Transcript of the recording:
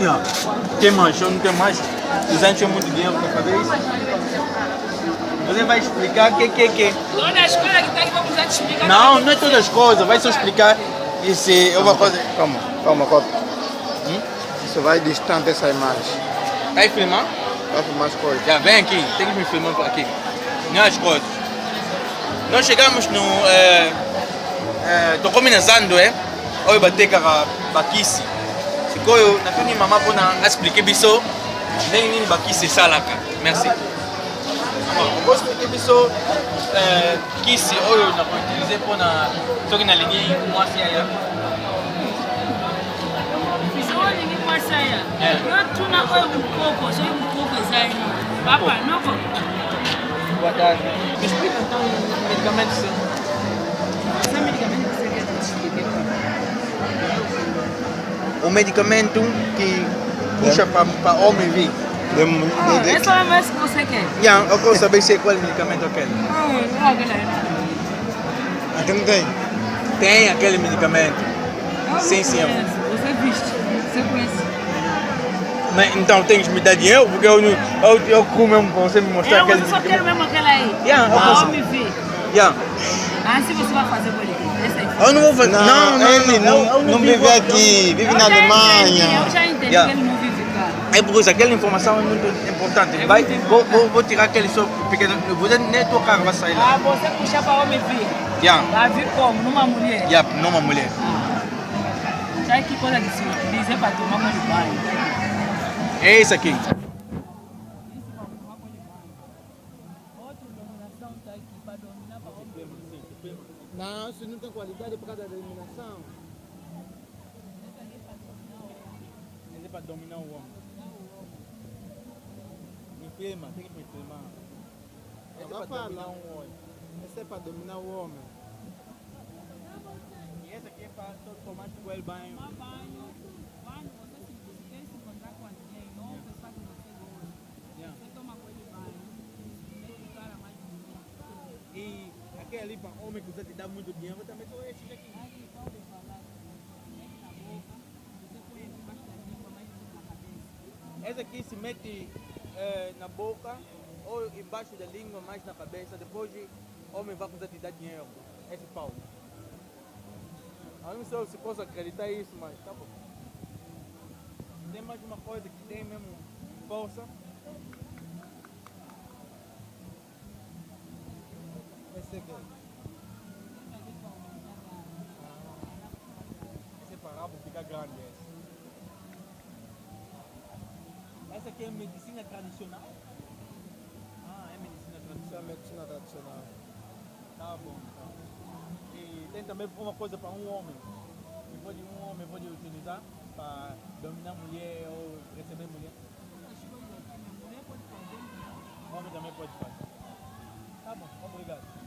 Yeah. Tem mais, eu não tenho mais. Os anos têm muito dinheiro para fazer isso. Você vai explicar o que. Toda a escola que está aqui vamos precisar te explicar. Não é todas as coisas, vai só explicar. E se eu vou fazer. Calma, Cota. Isso vai distante essa imagem. Vai filmar? Vai filmar as coisas. Já vem aqui, tem que me filmar por aqui. Não as coisas. Nós chegamos no. Tô combinando, Oi, bater cara, baquisi. Se eu na frente mamãe pode explicar isso, nem baquisi salaka. Merci. Eu vou explicar isso. Kisi, oi, na pode utilizar para na. Só que na linha, como assim aí? Tu não foi um pouco, só um pouco zaino. Papa, não vou. Boa tarde. Me explica então o medicamento seu. Esse medicamento que você quer te explicar? O medicamento que puxa para homem vir. É só mais que você quer. Eu quero saber se é qual medicamento aquele. Não, aquele aí. Aqui não tem. Tem aquele medicamento. Sim, sim. Você viste, você conhece. Mas, então tem que me dar dinheiro, porque eu como mesmo para você me mostrar aquele Eu só quero mesmo aquele aí. Eu posso. Homem vir. Assim você vai fazer por ele. Eu não vou fazer. Ele não vive aqui, vive na Alemanha. Eu já entendi que ele não vive cá. É por isso, aquela informação é muito importante. Vou tirar aquele só pequeno. Você nem tua cara vai sair lá. Você puxar para homem vir. Vai vir como? Numa mulher? Numa mulher. Sabe que coisa que se dizer para tomar banho de banho? É esse aqui. Não, isso não tem qualidade por causa da eliminação. Esse é para dominar o homem. Me filma, tem que me filmar. Esse é para dominar o homem. Esse é para dominar o homem. E esse aqui é para tomar com ele banho. E aquele ali para homem que você te dá muito dinheiro, eu também sou esse aqui. Esse aqui se mete na boca ou embaixo da língua, mais na cabeça. Depois o homem vai começar a te dar dinheiro. Esse pau. Eu não sei se posso acreditar isso, mas tá bom. Tem mais uma coisa que tem mesmo força. Esse aqui. Esse é para rabo ficar grande. Essa aqui é medicina tradicional? É medicina tradicional. Isso é medicina tradicional. Tá bom, então. E tem também uma coisa para um homem. Um homem pode utilizar para dominar mulher ou receber mulher. O homem também pode fazer. Tá bom, obrigado.